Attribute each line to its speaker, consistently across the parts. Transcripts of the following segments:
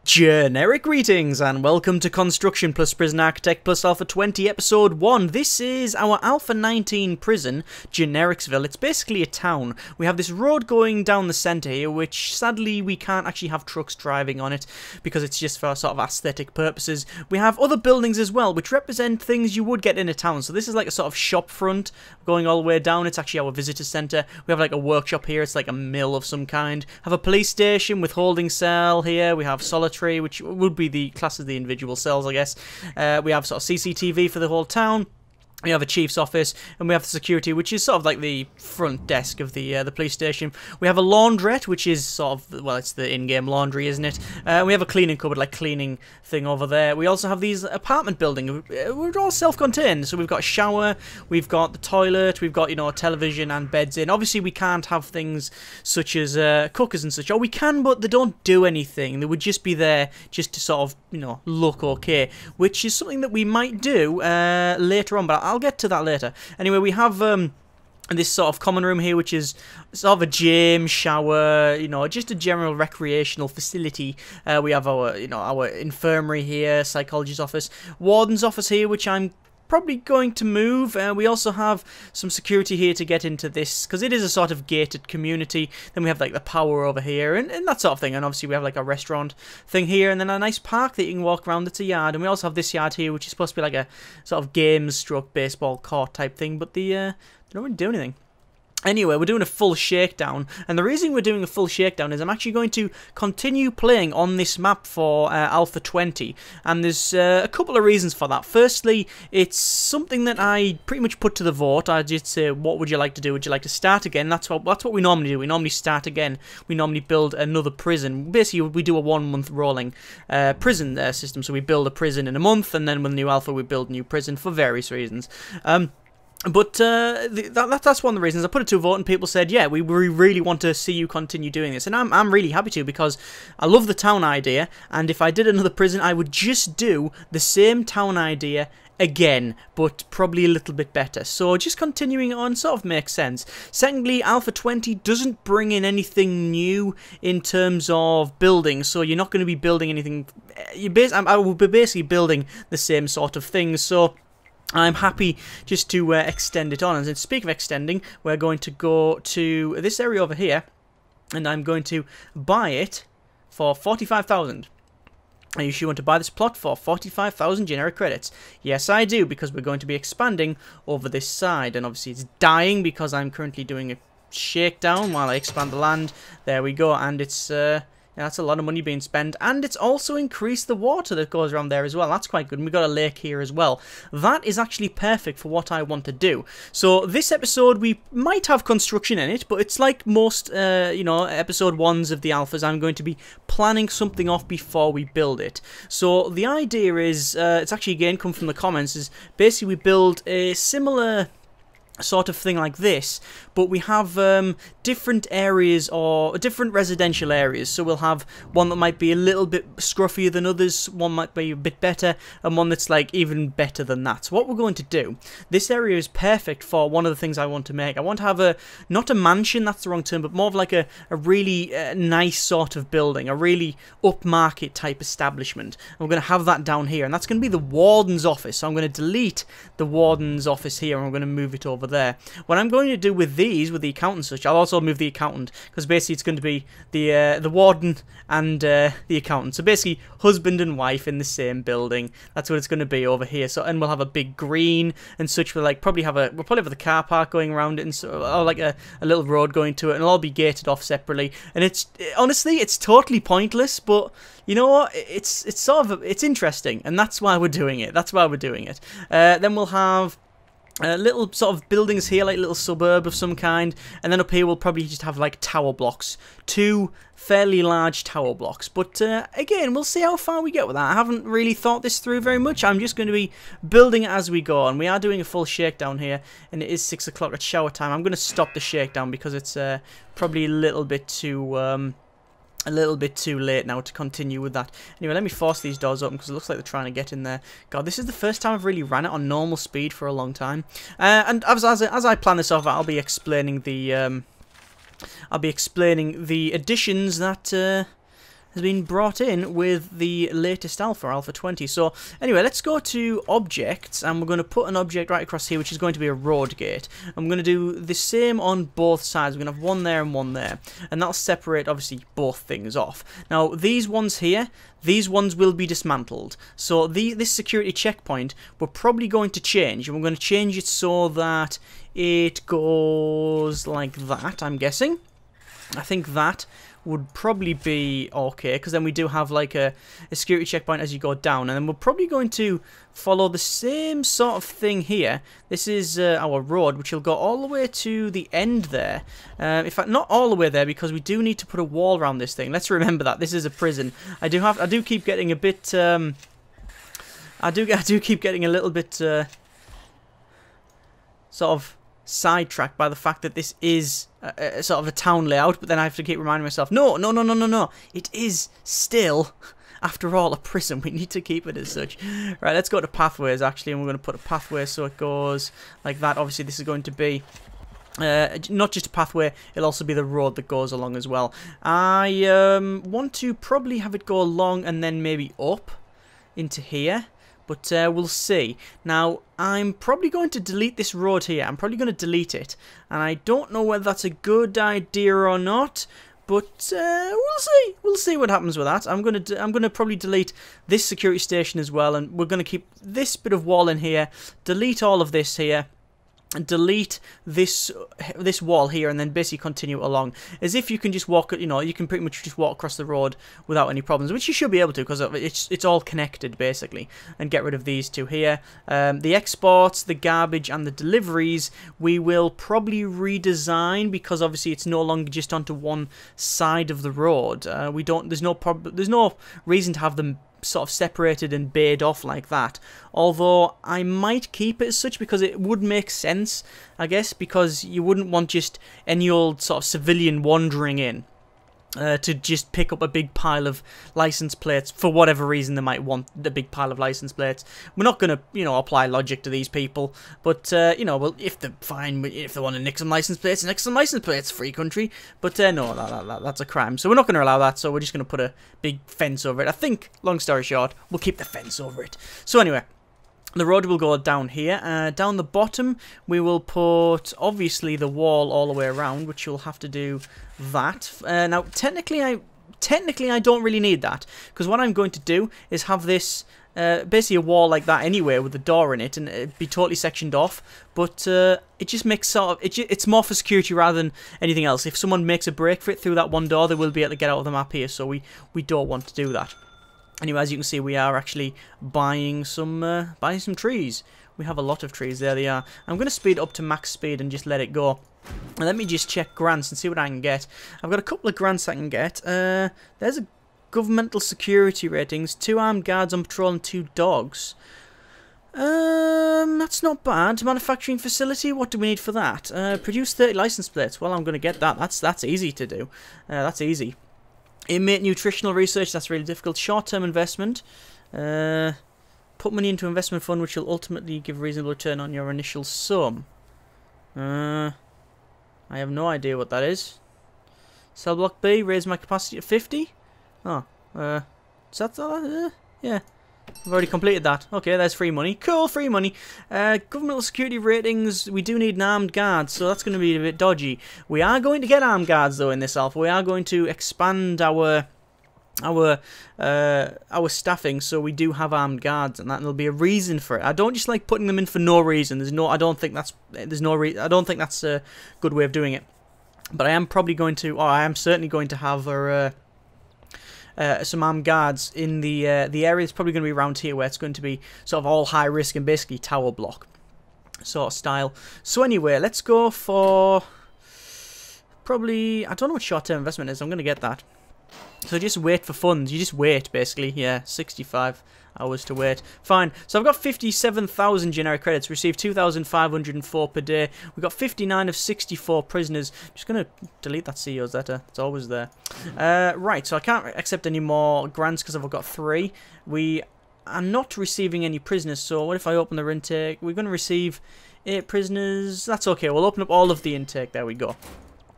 Speaker 1: Generic greetings and welcome to Construction plus Prison Architect plus Alpha 20 Episode 1. This is our Alpha 19 prison, Genericsville. It's basically a town. We have this road going down the centre here, which sadly we can't actually have trucks driving on it because it's just for sort of aesthetic purposes. We have other buildings as well, which represent things you would get in a town. So this is like a sort of shop front going all the way down. It's actually our visitor centre. We have like a workshop here. It's like a mill of some kind. Have a police station with holding cell here. We have solitary, which would be the class of the individual cells, I guess. We have sort of CCTV for the whole town. We have a chief's office, and we have the security, which is sort of like the front desk of the police station. We have a laundrette, which is sort of, well, it's the in-game laundry, isn't it? We have a cleaning cupboard, like cleaning thing over there. We also have these apartment buildings. We're all self-contained, so we've got a shower, we've got the toilet, we've got, you know, a television and beds in. Obviously, we can't have things such as cookers and such. Or we can, but they don't do anything. They would just be there just to sort of, you know, look okay, which is something that we might do later on, but I'll get to that later. Anyway, we have this sort of common room here, which is sort of a gym, shower, you know, just a general recreational facility. We have our, you know, our infirmary here, psychologist's office, warden's office here, which I'm probably going to move. We also have some security here to get into this, because it is a sort of gated community. Then we have like the power over here and that sort of thing. And obviously we have like a restaurant thing here, and then a nice park that you can walk around. It's a yard. And we also have this yard here, which is supposed to be like a sort of games stroke baseball court type thing, but they don't really do anything. Anyway, we're doing a full shakedown, and the reason we're doing a full shakedown is I'm actually going to continue playing on this map for Alpha 20, and there's a couple of reasons for that. Firstly, it's something that I pretty much put to the vote. I just say, what would you like to do? Would you like to start again? That's what we normally do. We normally start again. We normally build another prison. Basically, we do a 1 month rolling prison system, so we build a prison in a month, and then with the new Alpha, we build a new prison for various reasons. But that's one of the reasons I put it to a vote, and people said, yeah, we really want to see you continue doing this. And I'm really happy to, because I love the town idea, and if I did another prison, I would just do the same town idea again, but probably a little bit better. So just continuing on sort of makes sense. Secondly, Alpha 20 doesn't bring in anything new in terms of building, so you're not going to be building anything. I will be basically building the same sort of things, so I'm happy just to extend it on. And speak of extending, we're going to go to this area over here, and I'm going to buy it for 45,000. I usually want to buy this plot for 45,000 generic credits. Yes, I do, because we're going to be expanding over this side, and obviously it's dying because I'm currently doing a shakedown while I expand the land. There we go, and it's yeah, that's a lot of money being spent, and it's also increased the water that goes around there as well. That's quite good, and we've got a lake here as well. That is actually perfect for what I want to do. So this episode, we might have construction in it, but it's like most, you know, episode 1s of the alphas. I'm going to be planning something off before we build it. So the idea is, it's actually again come from the comments, is basically we build a similar sort of thing like this, but we have different areas, or different residential areas. So we'll have one that might be a little bit scruffier than others, one might be a bit better, and one that's like even better than that. So what we're going to do, this area is perfect for one of the things I want to make. I want to have a, not a mansion, that's the wrong term, but more of like a really nice sort of building, a really upmarket type establishment. And we're going to have that down here, and that's going to be the warden's office. So I'm going to delete the warden's office here, and we're going to move it over there. What I'm going to do with these, with the accountant such, I'll also move the accountant, because basically it's going to be the warden and the accountant. So basically husband and wife in the same building. That's what it's going to be over here. So, and we'll have a big green and such. We'll probably have the car park going around it, and so, or like a little road going to it, and it'll all be gated off separately. And honestly, it's totally pointless, but you know what? It's sort of interesting, and that's why we're doing it. That's why we're doing it. Then we'll have little sort of buildings here, like little suburb of some kind, and then up here we'll probably just have like tower blocks, 2 fairly large tower blocks. But again, we'll see how far we get with that. I haven't really thought this through very much. I'm just going to be building it as we go, and we are doing a full shakedown here, and it is 6 o'clock at shower time. I'm going to stop the shakedown because it's probably a little bit too late now to continue with that. Anyway, let me force these doors open, because it looks like they're trying to get in there. God, this is the first time I've really ran it on normal speed for a long time. And as I plan this off, I'll be explaining the additions that has been brought in with the latest Alpha 20. So anyway, let's go to objects, and we're going to put an object right across here, which is going to be a road gate. I'm going to do the same on both sides. We're going to have one there and one there, and that'll separate obviously both things off. Now these ones here, these ones will be dismantled. So this security checkpoint we're probably going to change, and we're going to change it so that it goes like that, I'm guessing. I think that would probably be okay, because then we do have like a security checkpoint as you go down, and then we're probably going to follow the same sort of thing here. This is our road, which will go all the way to the end there. In fact, not all the way there, because we do need to put a wall around this thing. Let's remember that this is a prison. I do keep getting a bit I do keep getting a little bit sort of sidetracked by the fact that this is sort of a town layout, but then I have to keep reminding myself, no, it is still, after all, a prison. We need to keep it as such. Right, let's go to pathways actually, and we're going to put a pathway so it goes like that. Obviously this is going to be not just a pathway, it'll also be the road that goes along as well. I want to probably have it go along and then maybe up into here, but we'll see. Now, I'm probably going to delete this road here. I'm probably going to delete it. And I don't know whether that's a good idea or not, but we'll see. We'll see what happens with that. I'm gonna probably delete this security station as well, and we're going to keep this bit of wall in here, delete all of this here, and delete this wall here, and then basically continue along as if you can just walk, you know, you can pretty much just walk across the road without any problems, which you should be able to, because it's all connected basically. And get rid of these two here. The exports, the garbage, and the deliveries we will probably redesign, because obviously it's no longer just onto one side of the road. There's no reason to have them sort of separated and bayed off like that, although I might keep it as such, because it would make sense, I guess, because you wouldn't want just any old sort of civilian wandering in to just pick up a big pile of license plates for whatever reason they might want the big pile of license plates. We're not going to, you know, apply logic to these people, but, you know, well, if they're fine, if they want to nick some license plates, free country, but, no, that's a crime, so we're not going to allow that, so we're just going to put a big fence over it. I think, long story short, we'll keep the fence over it. So anyway, the road will go down here. Down the bottom, we will put, obviously, the wall all the way around, which you'll have to do that. Now, technically, I don't really need that, because what I'm going to do is have this basically a wall like that anyway, with a door in it, and it'd be totally sectioned off. But it just makes sort of it's more for security rather than anything else. If someone makes a break for it through that one door, they will be able to get out of the map here. So we don't want to do that. Anyway, as you can see, we are actually buying some trees. We have a lot of trees. There they are. I'm going to speed up to max speed and just let it go. And let me just check grants and see what I can get. I've got a couple of grants I can get. There's a governmental security ratings, 2 armed guards on patrol and 2 dogs. That's not bad. Manufacturing facility, what do we need for that? Produce 30 license plates. Well, I'm going to get that. That's easy to do. That's easy. Inmate nutritional research, that's really difficult. Short-term investment. Put money into investment fund, which will ultimately give reasonable return on your initial sum. I have no idea what that is. Cell block B, raise my capacity to 50. Oh, is that yeah. I've already completed that. Okay, there's free money. Cool, free money. Governmental security ratings, we do need an armed guard, so that's going to be a bit dodgy. We are going to get armed guards, though, in this alpha. We are going to expand our staffing, so we do have armed guards, and that'll be a reason for it. I don't just like putting them in for no reason. I don't think that's a good way of doing it. But I am probably going to, or I am certainly going to have some armed guards in the area. It's probably going to be around here, where it's going to be sort of all high risk and basically tower block sort of style. So anyway, let's go for probably, I don't know what short-term investment is. I'm going to get that. So just wait for funds. You just wait, basically. Yeah, 65 hours to wait. Fine. So I've got 57,000 generic credits. Received 2,504 per day. We've got 59 of 64 prisoners. Just going to delete that CEO's letter. It's always there. Right, so I can't accept any more grants because I've got 3. We are not receiving any prisoners, so what if I open their intake? We're going to receive 8 prisoners. That's okay. We'll open up all of the intake. There we go.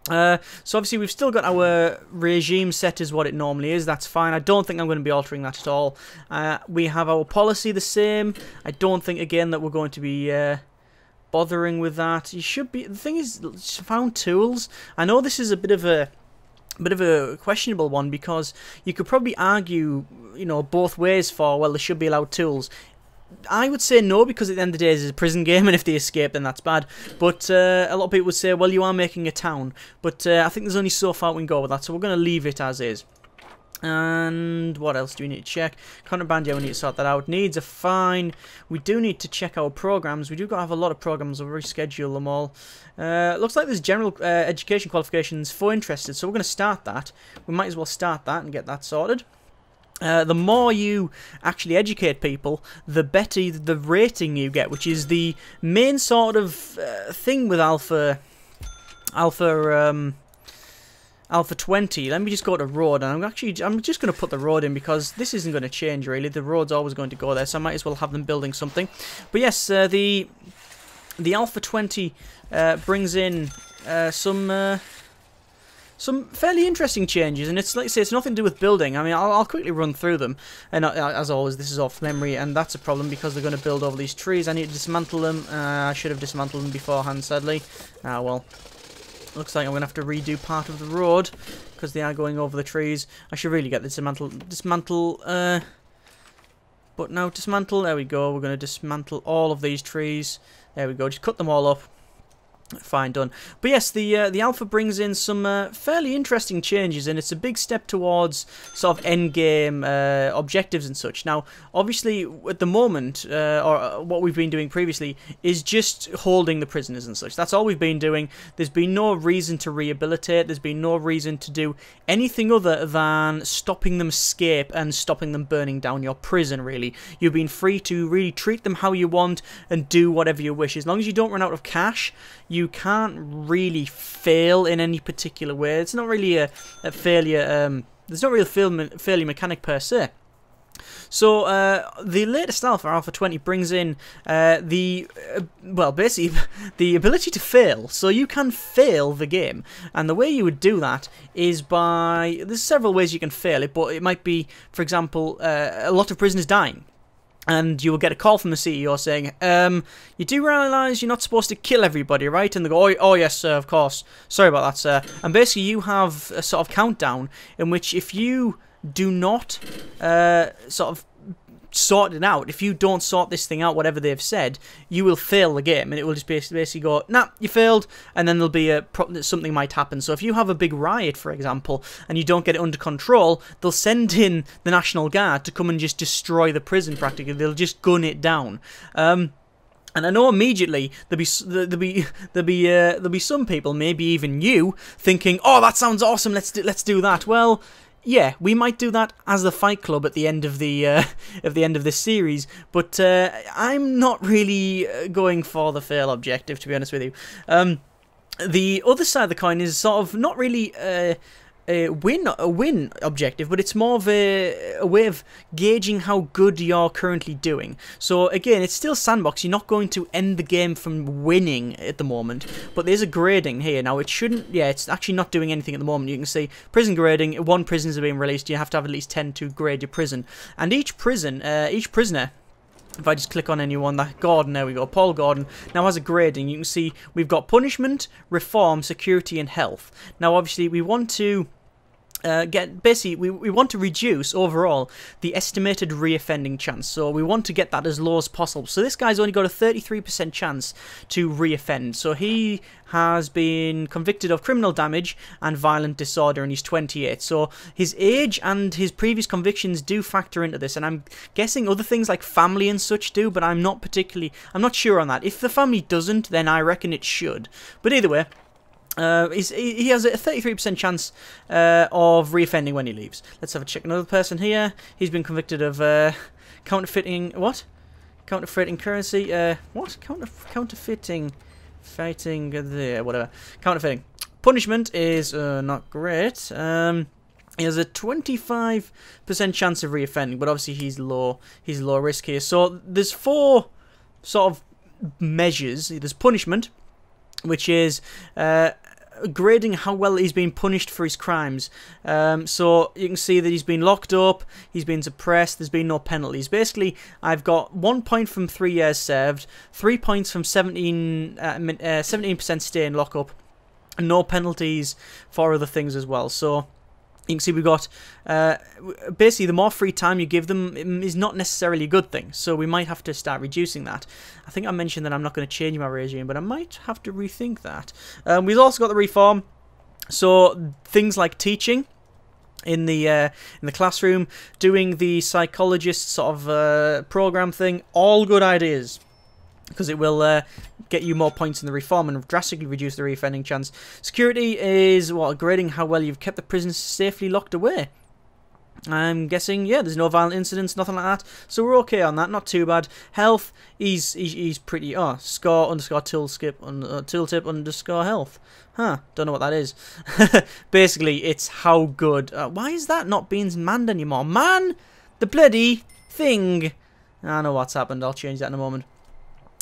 Speaker 1: So obviously we've still got our regime set as what it normally is. That's fine. I don't think I'm going to be altering that at all. We have our policy the same. I don't think, again, that we're going to be bothering with that. You should be. The thing is, found tools. I know this is a bit of a questionable one, because you could probably argue, you know, both ways for, well, they should be allowed tools. I would say no, because at the end of the day, it's a prison game, and if they escape, then that's bad. But a lot of people would say, well, you are making a town. But I think there's only so far we can go with that, so we're going to leave it as is. And what else do we need to check? Contraband, yeah, we need to sort that out. Needs are fine. We do need to check our programs. We do got to have a lot of programs. We'll reschedule them all. Looks like there's general education qualifications for interested, so we're going to start that. We might as well start that and get that sorted. The more you actually educate people, the better the rating you get, which is the main sort of thing with Alpha 20. Let me just go to road, and I'm just going to put the road in, because this isn't going to change really. The road's always going to go there, so I might as well have them building something. But yes, the Alpha 20 brings in some fairly interesting changes, and it's like I say, it's nothing to do with building. I mean, I'll quickly run through them, and as always, this is off memory, and that's a problem because they're going to build over these trees. I need to dismantle them. I should have dismantled them beforehand, sadly. Well. Looks like I'm going to have to redo part of the road, because they are going over the trees. I should really get the dismantle, but now dismantle, there we go. We're going to dismantle all of these trees. There we go, just cut them all up. Fine, done. But yes, the alpha brings in some fairly interesting changes, and it's a big step towards sort of end game objectives and such. Now, obviously, at the moment, or what we've been doing previously, is just holding the prisoners and such. That's all we've been doing. There's been no reason to rehabilitate. There's been no reason to do anything other than stopping them escape and stopping them burning down your prison, really. You've been free to really treat them how you want and do whatever you wish. As long as you don't run out of cash, you can't really fail in any particular way. It's not really a failure. There's not really a failure mechanic per se. So the latest Alpha 20 brings in well, basically the ability to fail. So you can fail the game, and the way you would do that is by, there's several ways you can fail it, but it might be, for example, a lot of prisoners dying. And you will get a call from the CEO saying, you do realise you're not supposed to kill everybody, right? And they go, oh yes, sir, of course. Sorry about that, sir. And basically you have a sort of countdown in which if you do not sort of sort it out, if you don't sort this thing out, whatever they've said, you will fail the game, and it will just basically go, nah, you failed, and then there'll be something might happen. So if you have a big riot, for example, and you don't get it under control, they'll send in the National Guard to come and just destroy the prison practically. They'll just gun it down. And I know immediately there'll be some people, maybe even you, thinking, oh, that sounds awesome, let's do that. Well, yeah, we might do that as the Fight Club at the end of this series, but I'm not really going for the fail objective, to be honest with you. The other side of the coin is sort of not really a win objective, but it's more of a way of gauging how good you're currently doing. So again, it's still sandbox. You're not going to end the game from winning at the moment, but there's a grading here. Now it shouldn't, yeah, it's actually not doing anything at the moment. You can see prison grading, 1 prisoners are being released. You have to have at least 10 to grade your prison, and each prisoner, if I just click on anyone, that Gordon, there we go, Paul Gordon, now has a grading. You can see we've got punishment, reform, security, and health. Now obviously we want to we want to reduce overall the estimated reoffending chance, so we want to get that as low as possible. So this guy's only got a 33% chance to reoffend. So he has been convicted of criminal damage and violent disorder, and he's 28. So his age and his previous convictions do factor into this, and I'm guessing other things like family and such do, but I'm not sure on that. If the family doesn't, then I reckon it should. But either way, he has a 33% chance of reoffending when he leaves. Let's have a check. Another person here. He's been convicted of counterfeiting. What? Counterfeiting currency. What? Counterfeiting. Fighting. Whatever. Counterfeiting. Punishment is not great. He has a 25% chance of reoffending, but obviously he's low risk here. So there's 4 sort of measures. There's punishment, which is grading how well he's been punished for his crimes. So you can see that he's been locked up, he's been suppressed, there's been no penalties. Basically, I've got 1 point from 3 years served, 3 points from 17% stay in lockup, and no penalties for other things as well. So you can see we've got, basically the more free time you give them is not necessarily a good thing, so we might have to start reducing that. I think I mentioned that I'm not going to change my regime, but I might have to rethink that. We've also got the reform, so things like teaching in the classroom, doing the psychologist sort of program thing, all good ideas, because it will get you more points in the reform and drastically reduce the reoffending chance. Security is, what, grading how well you've kept the prisoners safely locked away. I'm guessing, yeah, there's no violent incidents, nothing like that, so we're okay on that, not too bad. Health, he's pretty, score underscore tooltip underscore health. Huh, don't know what that is. Basically, it's how good. Why is that not being manned anymore? Man, the bloody thing. I know what's happened, I'll change that in a moment.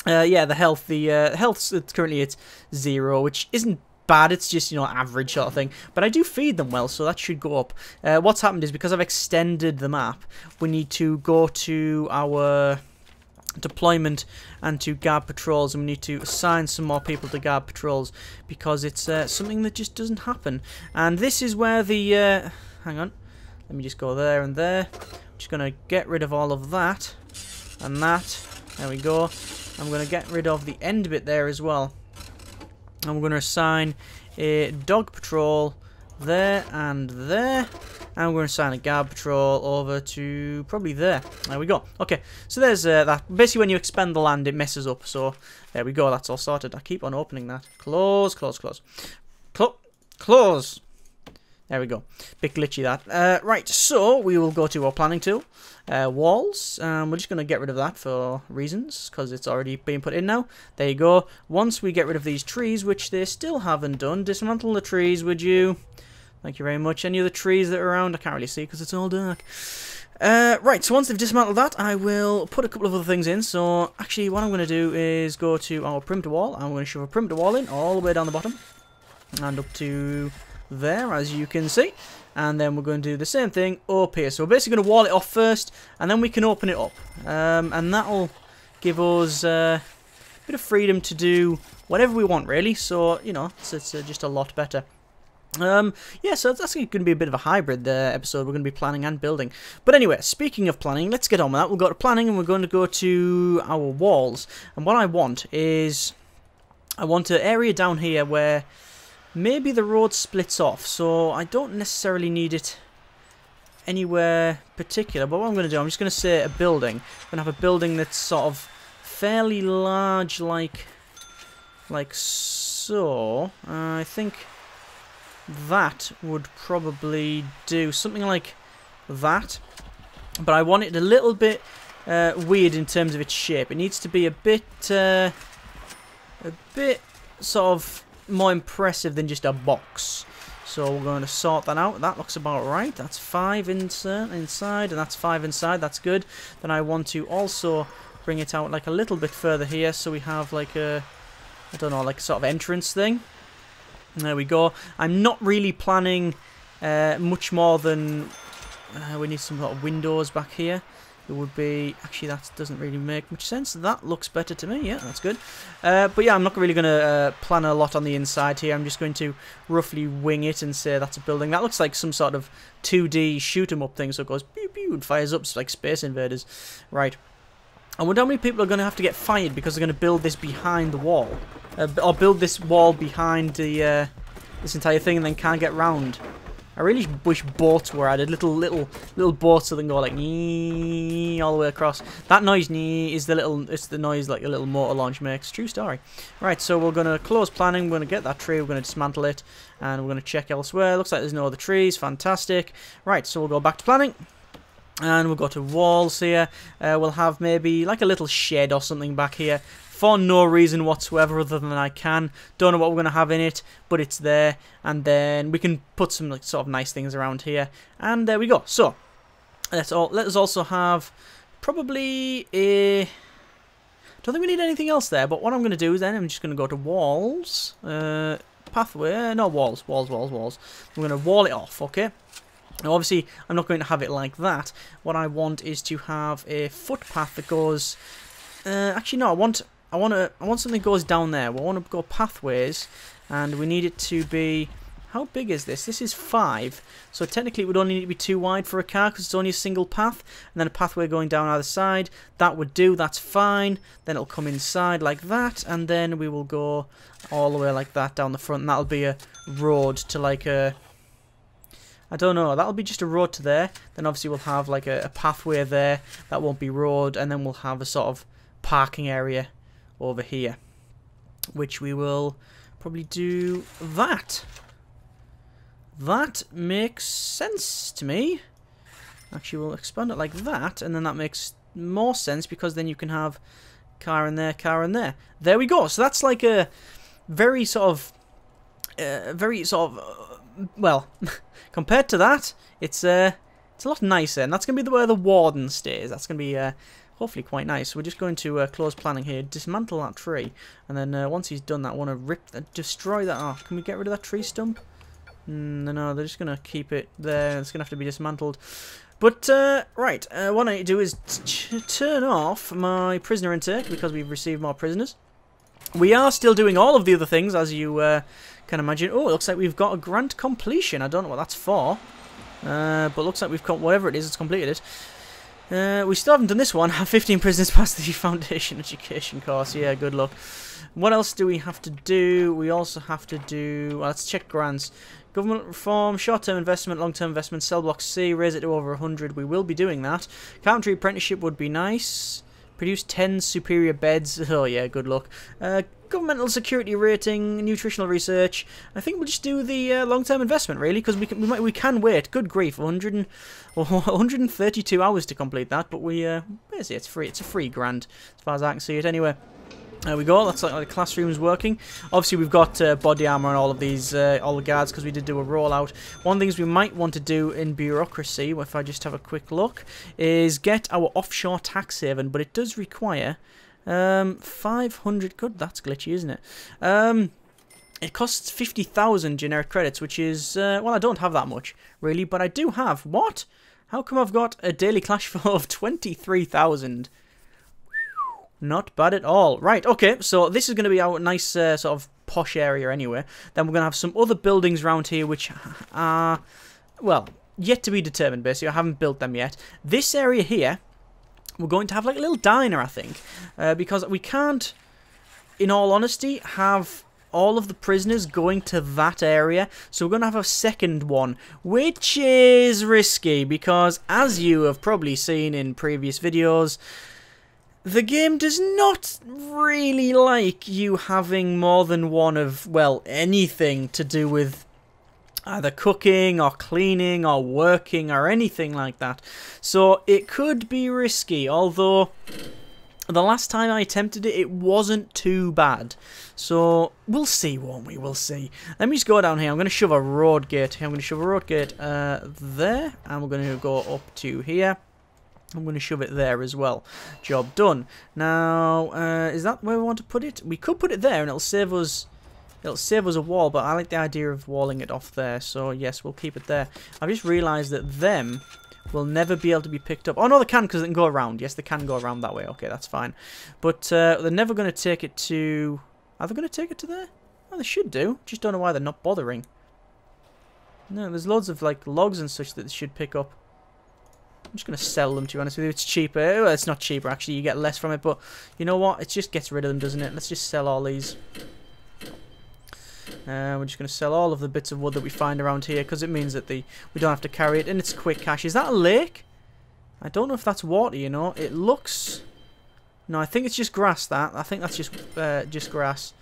Speaker 1: Yeah, the health, health's currently it's 0, which isn't bad, it's just, you know, average sort of thing. But I do feed them well, so that should go up. What's happened is, because I've extended the map, we need to go to our deployment and to guard patrols, and we need to assign some more people to guard patrols, because it's something that just doesn't happen. And this is where the, hang on, let me just go there and there. I'm just going to get rid of all of that, and that, there we go. I'm going to get rid of the end bit there as well. And we're going to assign a dog patrol there and there. And we're going to assign a guard patrol over to probably there. There we go. Okay, so there's that. Basically, when you expand the land, it messes up. So there we go. That's all sorted. I keep on opening that. Close, close, close. Close. There we go. Bit glitchy that. Right, so we will go to our planning tool. Walls. We're just going to get rid of that for reasons, because it's already being put in now. There you go. Once we get rid of these trees, which they still haven't done, dismantle the trees, would you? Thank you very much. Any other trees that are around? I can't really see because it's all dark. Right, so once they've dismantled that, I will put a couple of other things in. So, actually, what I'm going to do is go to our perimeter wall. I'm going to shove a perimeter wall in all the way down the bottom and up to there, as you can see. And then we're going to do the same thing up here. So we're basically going to wall it off first, and then we can open it up. And that'll give us a bit of freedom to do whatever we want, really. So, you know, it's just a lot better. Yeah, so that's going to be a bit of a hybrid episode. We're going to be planning and building. But anyway, speaking of planning, let's get on with that. We'll go to planning, and we're going to go to our walls. And what I want is, I want an area down here where maybe the road splits off, so I don't necessarily need it anywhere particular. But what I'm going to do, I'm just going to say a building. I'm going to have a building that's sort of fairly large, like so. I think that would probably do something like that. But I want it a little bit weird in terms of its shape. It needs to be a bit sort of more impressive than just a box. So we're going to sort that out. That looks about right. That's 5 inside, and that's 5 inside. That's good. Then I want to also bring it out like a little bit further here, so we have like a, I don't know, like a sort of entrance thing. There we go. I'm not really planning much more than we need some sort of windows back here. It would be, actually that doesn't really make much sense. That looks better to me. Yeah, that's good. But yeah, I'm not really going to plan a lot on the inside here. I'm just going to roughly wing it and say that's a building. That looks like some sort of 2D shoot 'em up thing. So it goes pew pew and fires up like Space Invaders. Right. I wonder how many people are going to have to get fired because they're going to build this behind the wall. Or build this wall behind the this entire thing and then can't get round. I really wish boats were added, little boats so they can go like nee all the way across. That noise nee is it's the noise like a little motor launch makes. True story. Right, so we're gonna close planning. We're gonna get that tree. We're gonna dismantle it, and we're gonna check elsewhere. Looks like there's no other trees. Fantastic. Right, so we'll go back to planning. And we'll go to walls here. We'll have maybe like a little shed or something back here. For no reason whatsoever other than I can. Don't know what we're going to have in it, but it's there. And then we can put some like sort of nice things around here. And there we go. So, let us also have probably a... don't think we need anything else there, but what I'm going to do is then I'm just going to go to walls. pathway. No, walls. We're going to wall it off, okay? Now, obviously, I'm not going to have it like that. What I want is to have a footpath that goes... actually, no, I want something that goes down there. We want to go pathways, and we need it to be... How big is this? This is 5. So technically it would only need to be too wide for a car because it's only a single path. And then a pathway going down either side. That would do. That's fine. Then it'll come inside like that. And then we will go all the way like that down the front. And that'll be a road to like a... I don't know. That'll be just a road to there. Then obviously we'll have like a pathway there. That won't be road. And then we'll have a sort of parking area over here. Which we will probably do that. That makes sense to me. Actually, we'll expand it like that, and then that makes more sense because then you can have car in there, car in there. There we go. So that's like a very sort of, well, compared to that, it's a lot nicer, and that's gonna be where the warden stays. That's gonna be hopefully quite nice. So we're just going to close planning here, dismantle that tree, and then once he's done that, I want to destroy that. Oh, can we get rid of that tree stump? No, they're just going to keep it there. It's going to have to be dismantled. But, right, what I need to do is turn off my prisoner intake because we've received more prisoners. We are still doing all of the other things, as you can imagine. Oh, it looks like we've got a grant completion. I don't know what that's for. But it looks like we've got whatever it is, it's completed it. We still haven't done this one. Have 15 prisoners pass the foundation education course. Yeah, good luck. What else do we have to do? We also have to do... Well, let's check grants. Government reform, short-term investment, long-term investment, cell block C, raise it to over 100. We will be doing that. Carpentry apprenticeship would be nice. Produce 10 superior beds. Oh yeah, good luck. Governmental security rating, nutritional research. I think we'll just do the long-term investment really, because we can wait. Good grief, 132 hours to complete that, but basically it's free. It's a free grant as far as I can see it. Anyway. There we go, that's like the classroom's working. Obviously we've got body armor on all of these, all the guards, because we did do a rollout. One of the things we might want to do in bureaucracy, if I just have a quick look, is get our offshore tax haven, but it does require 500, good, that's glitchy, isn't it? It costs 50,000 generic credits, which is, well, I don't have that much, really, but I do have, what? How come I've got a daily clash flow of 23,000? Not bad at all. Right, okay, so this is going to be our nice sort of posh area anyway. Then we're going to have some other buildings around here which are, well, yet to be determined, basically. I haven't built them yet. This area here, we're going to have like a little diner, I think. Because we can't, in all honesty, have all of the prisoners going to that area. So we're going to have a second one, which is risky because, as you have probably seen in previous videos, the game does not really like you having more than one of, well, anything to do with either cooking or cleaning or working or anything like that. So it could be risky, although the last time I attempted it, it wasn't too bad. So we'll see, won't we? We'll see. Let me just go down here. I'm going to shove a road gate here. I'm going to shove a road gate there, and we're going to go up to here. I'm going to shove it there as well. Job done. Now, is that where we want to put it? We could put it there, and it'll save us a wall. But I like the idea of walling it off there. So yes, we'll keep it there. I've just realised that them will never be able to be picked up. Oh no, they can because they can go around. Yes, they can go around that way. Okay, that's fine. But they're never going to take it to. Are they going to take it to there? Oh, they should do. Just don't know why they're not bothering. No, there's loads of like logs and such that they should pick up. I'm just going to sell them, to be honest with you. It's cheaper. Well, it's not cheaper, actually. You get less from it. But you know what? It just gets rid of them, doesn't it? Let's just sell all these. We're just going to sell all of the bits of wood that we find around here, because it means that we don't have to carry it. And it's quick cash. Is that a lake? I don't know if that's water, you know. It looks... No, I think it's just grass, that. I think that's just grass.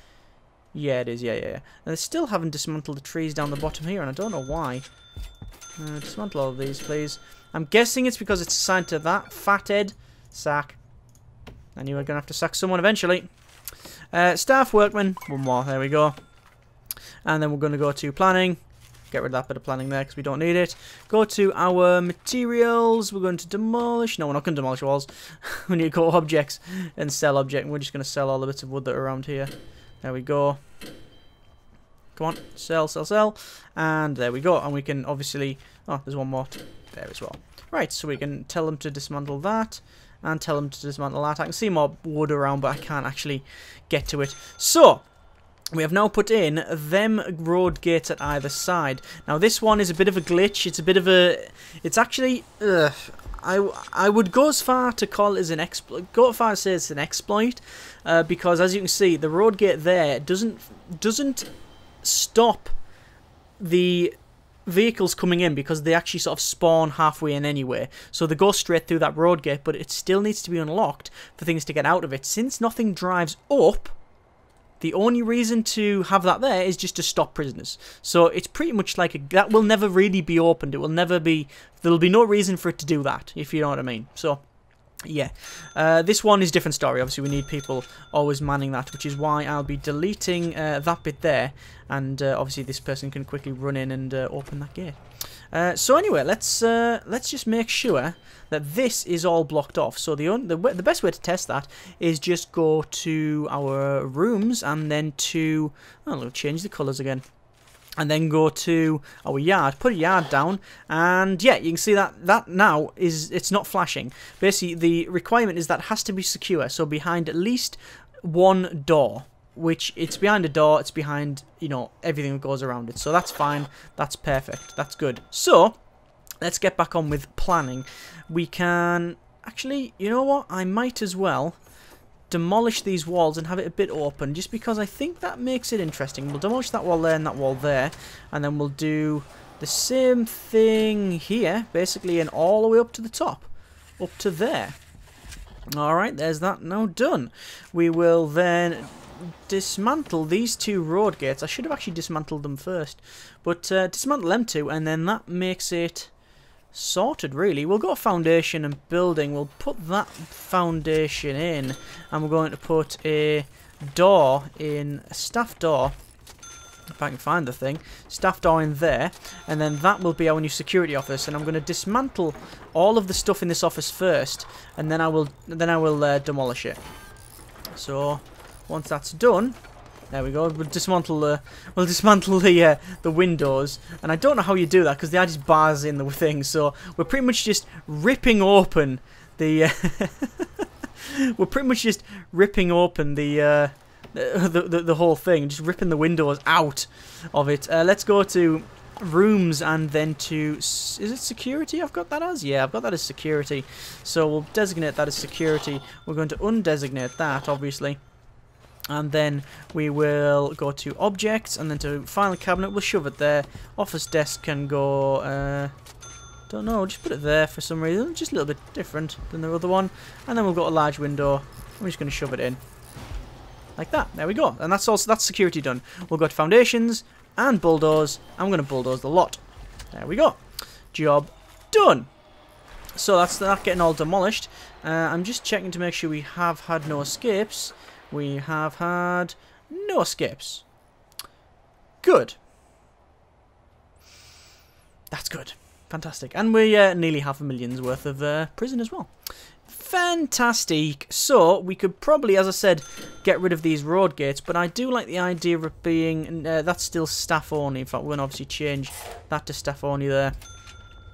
Speaker 1: Yeah, it is. Yeah. And they still haven't dismantled the trees down the bottom here, and I don't know why. Dismantle all of these, please. I'm guessing it's because it's assigned to that fathead. Sack. I knew we were going to have to sack someone eventually. Staff workmen. One more. There we go. And then we're going to go to planning. Get rid of that bit of planning there because we don't need it. Go to our materials. We're going to demolish. No, we're not going to demolish walls. We need to go objects and sell object. And we're just going to sell all the bits of wood that are around here. There we go. Come on, sell, sell, sell. And there we go. And we can obviously... Oh, there's one more there as well. Right, so we can tell them to dismantle that. And tell them to dismantle that. I can see more wood around, but I can't actually get to it. So... we have now put in them road gates at either side. Now this one is a bit of a glitch. It's a bit of a... It's actually... I would go as far to call it as an exploit. Go as far as say it's an exploit, because as you can see, the road gate there doesn't stop the vehicles coming in because they actually sort of spawn halfway in anyway. So they go straight through that road gate, but it still needs to be unlocked for things to get out of it. Since nothing drives up, the only reason to have that there is just to stop prisoners. So it's pretty much like that will never really be opened. It will never be... There'll be no reason for it to do that, if you know what I mean. So, yeah. This one is a different story. Obviously, we need people always manning that, which is why I'll be deleting that bit there. And obviously, this person can quickly run in and open that gate. So anyway, let's just make sure that this is all blocked off. So the best way to test that is just go to our rooms and then to... Oh, we'll change the colours again. And then go to our yard, put a yard down, and yeah, you can see that now it's not flashing. Basically, the requirement is that it has to be secure, so behind at least one door. Which it's behind a door, it's behind, you know, everything that goes around it. So that's fine, that's perfect, that's good. So, let's get back on with planning. We can, actually, you know what, I might as well demolish these walls and have it a bit open, just because I think that makes it interesting. We'll demolish that wall there and that wall there, and then we'll do the same thing here, basically, and all the way up to the top, up to there. Alright, there's that now done. We will then dismantle these two road gates. I should have actually dismantled them first, but dismantle them two, and then that makes it sorted, really. We'll go foundation and building. We'll put that foundation in, and we're going to put a door in, a staff door, if I can find the thing, staff door in there, and then that will be our new security office. And I'm going to dismantle all of the stuff in this office first, and then I will demolish it. So once that's done, there we go. We'll dismantle the windows, and I don't know how you do that because they are just bars in the thing. So we're pretty much just ripping open the the whole thing, just ripping the windows out of it. Let's go to rooms and then to... Is it security I've got that as? Yeah, I've got that as security. So we'll designate that as security. We're going to undesignate that, obviously. And then we will go to objects and then to file cabinet. We'll shove it there. Office desk can go... don't know, just put it there for some reason. Just a little bit different than the other one. And then we've got a large window. I'm just going to shove it in. Like that. There we go. And that's security done. We'll go to foundations and bulldoze. I'm going to bulldoze the lot. There we go. Job done. So that's that getting all demolished. I'm just checking to make sure we have had no escapes. We have had no escapes. Good. That's good. Fantastic. And we nearly have 500,000 worth of prison as well. Fantastic. So we could probably, as I said, get rid of these road gates, but I do like the idea of it being that's still staff only. In fact, we're going to obviously change that to staff only there.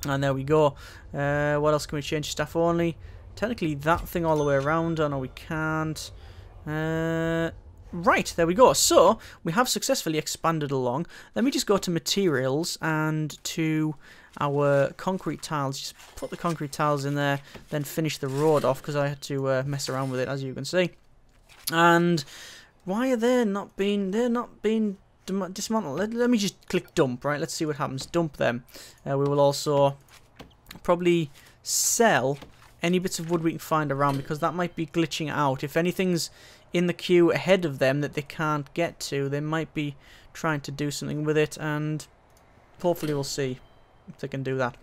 Speaker 1: And there we go. What else can we change to staff only? Technically that thing all the way around. Oh no, we can't. Right, there we go. So we have successfully expanded along. Let me just go to materials and to our concrete tiles. Just put the concrete tiles in there, then finish the road off because I had to mess around with it, as you can see. And why are they not being dismantled? Let me just click dump. Right, let's see what happens. Dump them. We will also probably sell any bits of wood we can find around, because that might be glitching out. If anything's in the queue ahead of them that they can't get to, they might be trying to do something with it, and hopefully we'll see if they can do that.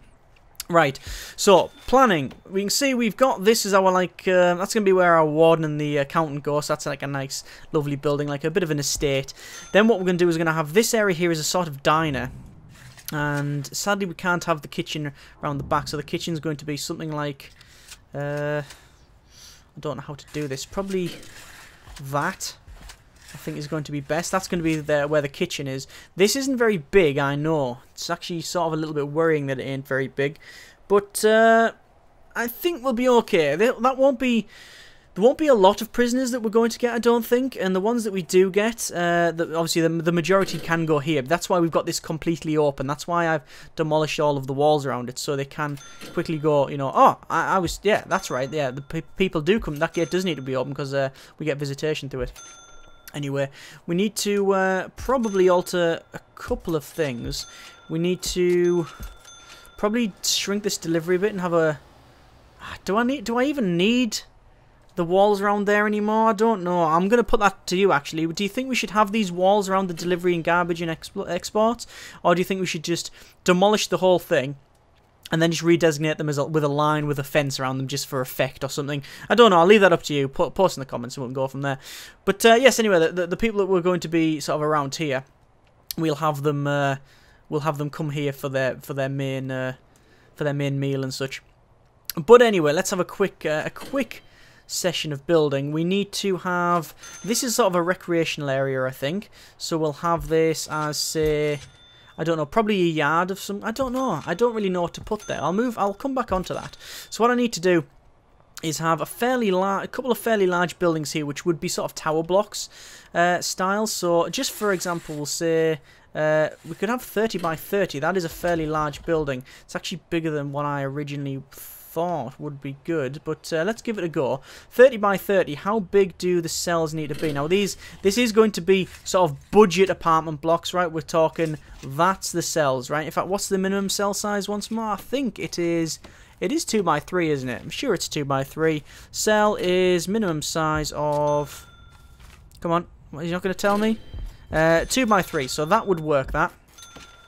Speaker 1: Right, so planning. We can see we've got this is our that's going to be where our warden and the accountant go. So that's like a nice, lovely building, like a bit of an estate. Then what we're going to do is we're going to have this area here as a sort of diner. And sadly we can't have the kitchen around the back, so the kitchen's going to be something like... I don't know how to do this. Probably that. I think is going to be best. That's going to be where the kitchen is. This isn't very big, I know. It's actually sort of a little bit worrying that it ain't very big. But I think we'll be okay. That won't be... There won't be a lot of prisoners that we're going to get, I don't think, and the ones that we do get, obviously the majority can go here. But that's why we've got this completely open. That's why I've demolished all of the walls around it, so they can quickly go, you know, oh, yeah, that's right, yeah, the people do come. That gate does need to be open because we get visitation through it. Anyway, we need to probably alter a couple of things. We need to probably shrink this delivery bit and have a... Do I even need the walls around there anymore? I don't know. I'm going to put that to you, actually. Do you think we should have these walls around the delivery and garbage and exports? Or do you think we should just demolish the whole thing and then just redesignate them as with a line with a fence around them just for effect or something? I don't know. I'll leave that up to you. Post in the comments and we'll go from there. But yes, anyway, the people that we're going to be sort of around here, we'll have them come here for their main meal and such. But anyway, let's have a quick session of building. We need to have... This is sort of a recreational area, I think. So we'll have this as, say... I don't know, probably a yard of some... I don't know. I don't really know what to put there. I'll come back onto that. So what I need to do is have a couple of fairly large buildings here, which would be sort of tower blocks style. So just for example, we'll say... we could have 30 by 30. That is a fairly large building. It's actually bigger than what I originally thought would be good, but let's give it a go. 30 by 30. How big do the cells need to be? Now this is going to be sort of budget apartment blocks, right? We're talking that's the cells, right? In fact, what's the minimum cell size once more? I think it is 2 by 3, isn't it? I'm sure it's 2 by 3. Cell is minimum size of... Come on, what, you're not going to tell me? 2 by 3, so that would work. That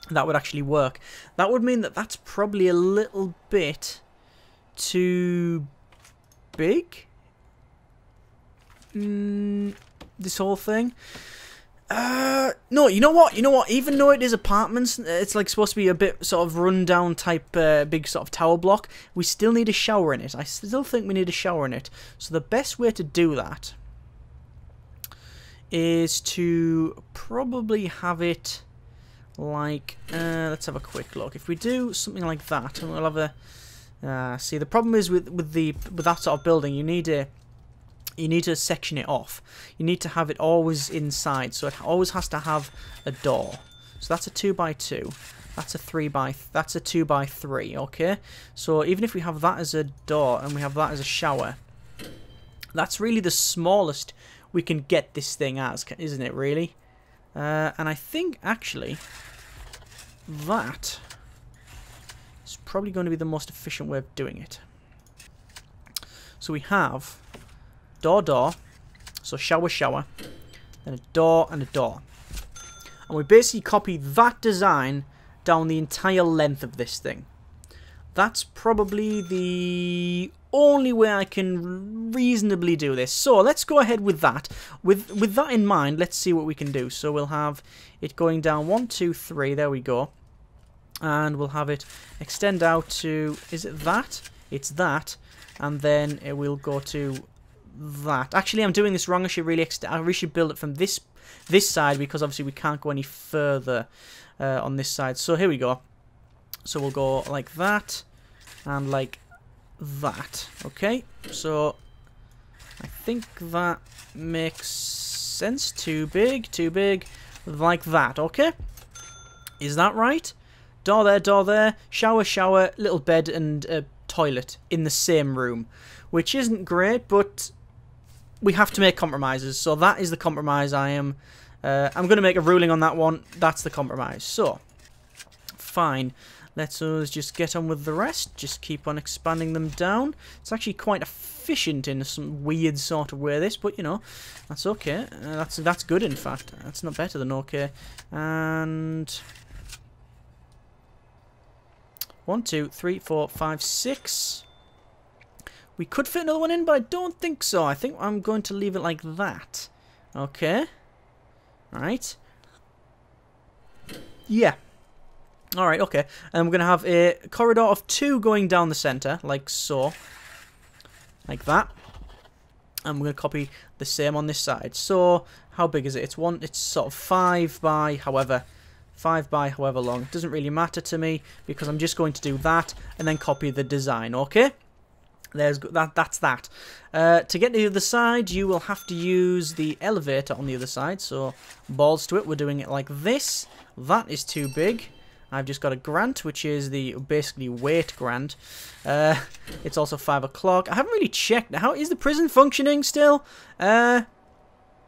Speaker 1: would actually work. That would mean that that's probably a little bit too big. This whole thing. No, you know what? Even though it is apartments, it's like supposed to be a bit sort of rundown type, big sort of tower block. We still need a shower in it. I still think we need a shower in it. So the best way to do that is to probably have it like, let's have a quick look. If we do something like that, and we'll have a, see, the problem is with that sort of building, you need to section it off. You need to have it always inside, so it always has to have a door. So that's a 2 by 2. That's a 2 by 3. Okay. So even if we have that as a door and we have that as a shower, that's really the smallest we can get this thing as, isn't it? Really. And I think actually that is probably going to be the most efficient way of doing it. So we have door, so shower, then a door and a door. And we basically copy that design down the entire length of this thing. That's probably the only way I can reasonably do this. So let's go ahead with that. With that in mind, let's see what we can do. So we'll have it going down 1, 2, 3. There we go. And we'll have it extend out to... Is it that? It's that. And then it will go to that. Actually, I'm doing this wrong. I should build it from this side, because obviously we can't go any further on this side. So here we go. So we'll go like that and like that. Okay, so I think that makes sense. Too big, like that. Okay, is that right? Door there, shower, little bed and a toilet in the same room, which isn't great, but we have to make compromises. So that is the compromise. I'm going to make a ruling on that one. That's the compromise. So fine. Let's just get on with the rest. Just keep on expanding them down. It's actually quite efficient in some weird sort of way, this, but you know, that's okay. That's good, in fact. That's not better than okay. And 1, 2, 3, 4, 5, 6. We could fit another one in, but I don't think so. I think I'm going to leave it like that. Okay. Right. Yeah. Alright, okay. And we're going to have a corridor of 2 going down the centre, like so. Like that. And we're going to copy the same on this side. So, how big is it? It's sort of 5 by however long. It doesn't really matter to me because I'm just going to do that and then copy the design, okay? That's that. To get to the other side, you will have to use the elevator on the other side. So, balls to it. We're doing it like this. That is too big. I've just got a grant, which is the basically weight grant. It's also 5 o'clock. I haven't really checked. How is the prison functioning still? Yeah,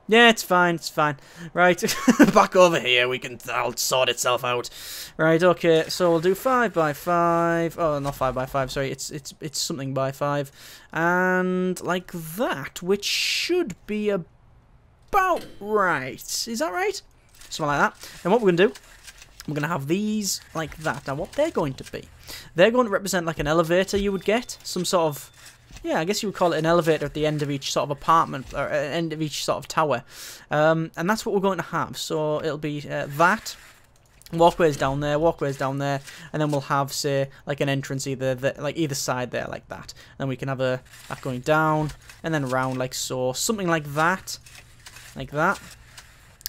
Speaker 1: it's fine. It's fine. Right, back over here. I'll sort itself out. Right, okay. So we'll do 5 by 5. Oh, not 5 by 5. Sorry, it's something by 5, and like that, which should be about right. Is that right? Something like that. And what we're gonna do? We're going to have these like that. Now, what they're going to be, they're going to represent like an elevator you would get. Some sort of, yeah, I guess you would call it an elevator at the end of each sort of apartment, or end of each sort of tower. And that's what we're going to have. So it'll be that. Walkways down there, and then we'll have, say, like an entrance like either side there, like that. And then we can have that going down, and then round like so. Something like that,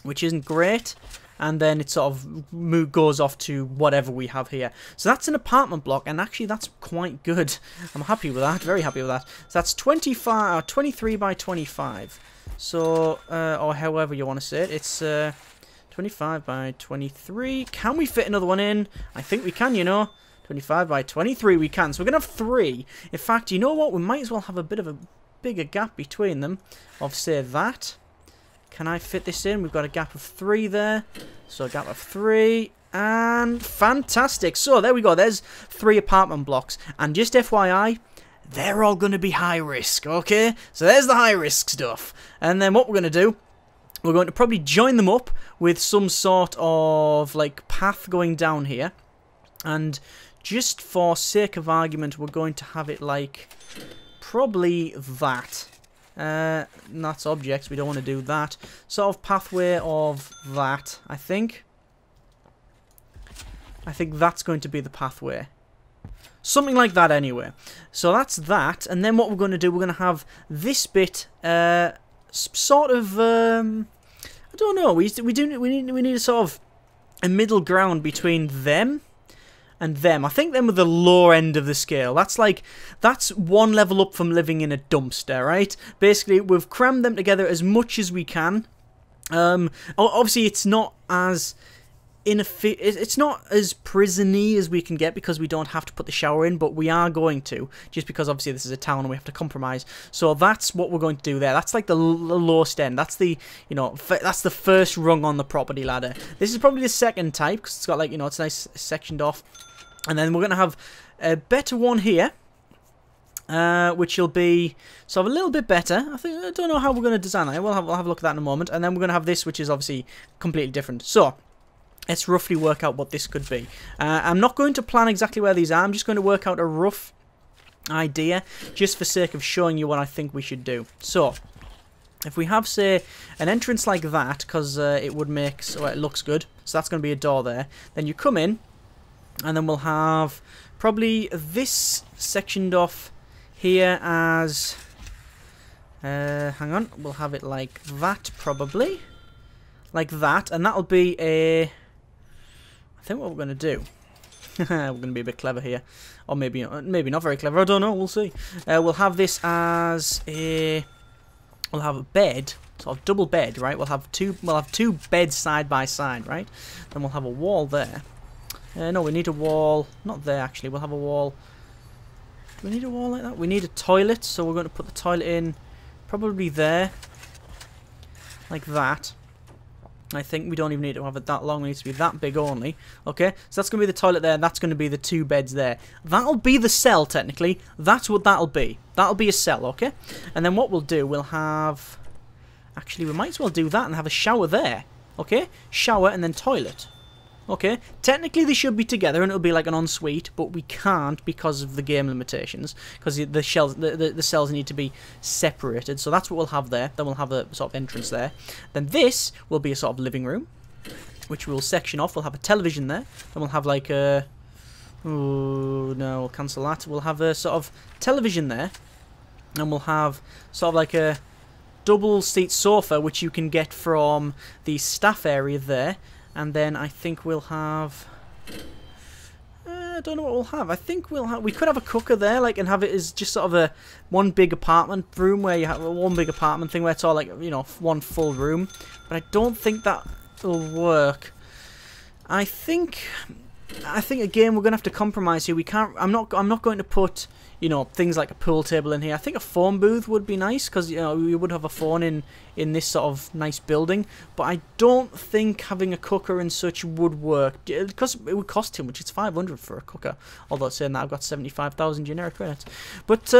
Speaker 1: which isn't great. And then it sort of goes off to whatever we have here. So that's an apartment block, and actually that's quite good. I'm happy with that, very happy with that. So that's 23 by 25. So, or however you want to say it, it's 25 by 23. Can we fit another one in? I think we can, you know. 25 by 23 we can. So we're going to have 3. In fact, you know what? We might as well have a bit of a bigger gap between them of, say, that. Can I fit this in? We've got a gap of 3 there. So a gap of 3. And fantastic. So there we go. There's 3 apartment blocks. And just FYI, they're all going to be high risk. Okay? So there's the high risk stuff. And then what we're going to do, we're going to probably join them up with some sort of like path going down here. And just for sake of argument, we're going to have it like probably that. That's objects, we don't want to do that. Sort of pathway of that, I think. I think that's going to be the pathway. Something like that anyway. So that's that, and then what we're going to do, we're going to have this bit, sort of, I don't know, we need a sort of a middle ground between them and them. I think them are the lower end of the scale. That's one level up from living in a dumpster, right? Basically, we've crammed them together as much as we can. Obviously, it's not as it's not as prison-y as we can get because we don't have to put the shower in, but we are going to, just because obviously this is a town and we have to compromise. So that's what we're going to do there. That's like the lowest end. That's the, you know, that's the first rung on the property ladder. This is probably the second type because it's got like, you know, it's nice sectioned off. And then we're going to have a better one here, which will be sort of a little bit better. I don't know how we're going to design that. We'll have a look at that in a moment. And then we're going to have this, which is obviously completely different. So let's roughly work out what this could be. I'm not going to plan exactly where these are. I'm just going to work out a rough idea, just for sake of showing you what I think we should do. So if we have, say, an entrance like that, because it would make so it looks good. So that's going to be a door there. Then you come in. And then we'll have probably this sectioned off here as, hang on, we'll have it like that probably. Like that, and that'll be a, I think what we're going to do, we're going to be a bit clever here. Or maybe not very clever, I don't know, we'll see. We'll have this as a, we'll have a bed, sort of double bed, right? We'll have two beds side by side, right? Then we'll have a wall there. No, we need a wall. Not there, actually. We'll have a wall. Do we need a wall like that? We need a toilet, so we're going to put the toilet in probably there. Like that. I think we don't even need to have it that long. It needs to be that big only. Okay, so that's going to be the toilet there. That's going to be the 2 beds there. That'll be the cell, technically. That's what that'll be. That'll be a cell, okay? And then what we'll do, we'll have... Actually, we might as well do that and have a shower there. Okay? Shower and then toilet. Okay, technically they should be together and it'll be like an ensuite, but we can't because of the game limitations, because the cells need to be separated. So that's what we'll have there. Then we'll have a sort of entrance there. Then this will be a sort of living room, which we'll section off. We'll have a television there. Then we'll have like a... Oh, no, we'll cancel that. We'll have a sort of television there. And we'll have sort of like a double seat sofa, which you can get from the staff area there. And then I think we'll have... I don't know what we'll have. I think we could have a cooker there, like, and have it as just sort of a one big apartment room where you have a one big apartment thing where it's all like, you know, one full room. But I don't think that will work. I think again we're gonna have to compromise here. We can't. I'm not going to put, you know, things like a pool table in here. I think a phone booth would be nice because, you know, we would have a phone in this sort of nice building. But I don't think having a cooker and such would work because it would cost too much. It's 500 for a cooker. Although saying that, I've got 75,000 generic credits. But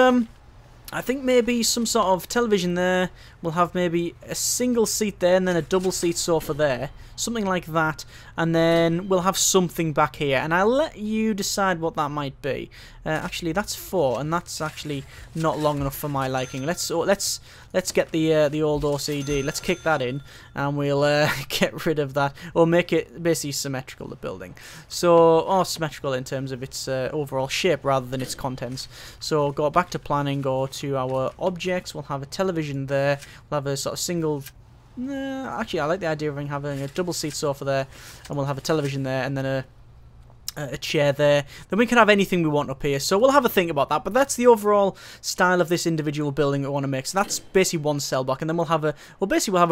Speaker 1: I think maybe some sort of television there. We'll have maybe a single seat there and then a double seat sofa there. Something like that. And then we'll have something back here. And I'll let you decide what that might be. Actually, that's 4, and that's actually not long enough for my liking. Let's get the old OCD. Let's kick that in, and we'll get rid of that. Or make it basically symmetrical, the building. So, or symmetrical in terms of its overall shape rather than its contents. So, go back to planning, go to our objects. We'll have a television there. We'll have a sort of single... actually, I like the idea of having a double seat sofa there, and we'll have a television there, and then a chair there. Then we can have anything we want up here. So we'll have a think about that. But that's the overall style of this individual building we want to make. So that's basically one cell block, and then we'll have a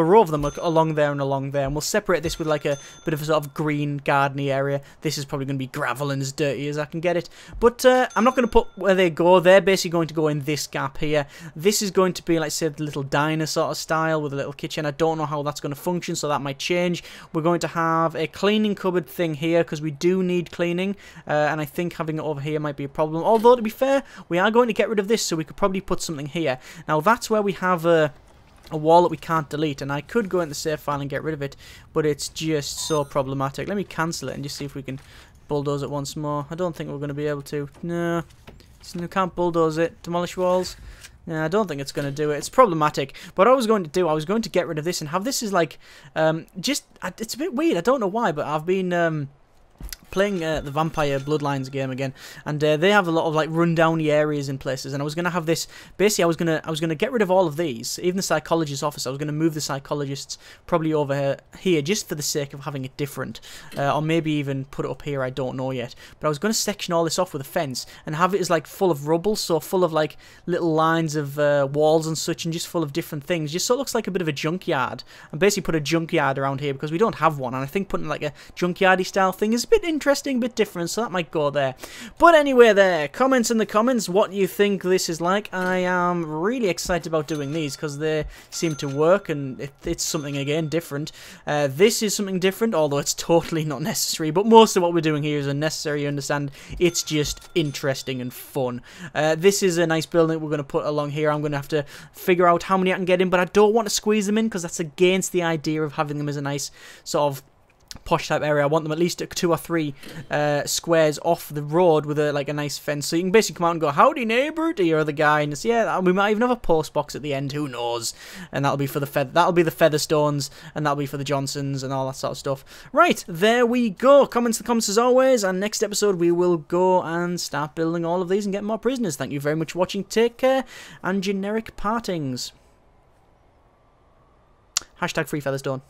Speaker 1: row of them along there and along there, and we'll separate this with like a bit of a sort of green gardeny area. This is probably going to be gravel and as dirty as I can get it. But I'm not going to put where they go. They're basically going to go in this gap here. This is going to be, like, say, the little diner sort of style with a little kitchen. I don't know how that's going to function, so that might change. We're going to have a cleaning cupboard thing here because we do need cleaning. And I think having it over here might be a problem. Although, to be fair, we are going to get rid of this, so we could probably put something here. Now, that's where we have a wall that we can't delete, and I could go into the save file and get rid of it, but it's just so problematic. Let me cancel it and just see if we can bulldoze it once more. I don't think we're going to be able to. No, we can't bulldoze it. Demolish walls. No, I don't think it's going to do it. It's problematic. But what I was going to do, I was going to get rid of this and have this as like, it's a bit weird. I don't know why, but I've been playing the Vampire Bloodlines game again, and they have a lot of like rundowny areas in places, and I was gonna have this. Basically, I was gonna get rid of all of these, even the psychologist's office. I was gonna move the psychologists probably over here just for the sake of having it different, or maybe even put it up here. I don't know yet. But I was gonna section all this off with a fence and have it as like full of rubble, so full of like little lines of walls and such, and just full of different things, just so it looks like a bit of a junkyard. And basically put a junkyard around here because we don't have one, and I think putting like a junkyardy style thing is a bit interesting, bit different, so that might go there. But anyway, there, comments in the comments what you think this is like. I am really excited about doing these because they seem to work, and it's something again different. This is something different, although it's totally not necessary, but most of what we're doing here is unnecessary. You understand, it's just interesting and fun. This is a nice building we're going to put along here. I'm going to have to figure out how many I can get in, but I don't want to squeeze them in because that's against the idea of having them as a nice sort of posh type area. I want them at least 2 or 3 squares off the road with a nice fence, so you can basically come out and go, howdy neighbour, to your other guy, and say, yeah, we might even have a post box at the end, who knows, and that'll be for the Featherstones, and that'll be for the Johnsons and all that sort of stuff. Right, there we go. Comments in the comments as always, and next episode we will go and start building all of these and get more prisoners. Thank you very much for watching. Take care, and generic partings. #FreeFeatherstone.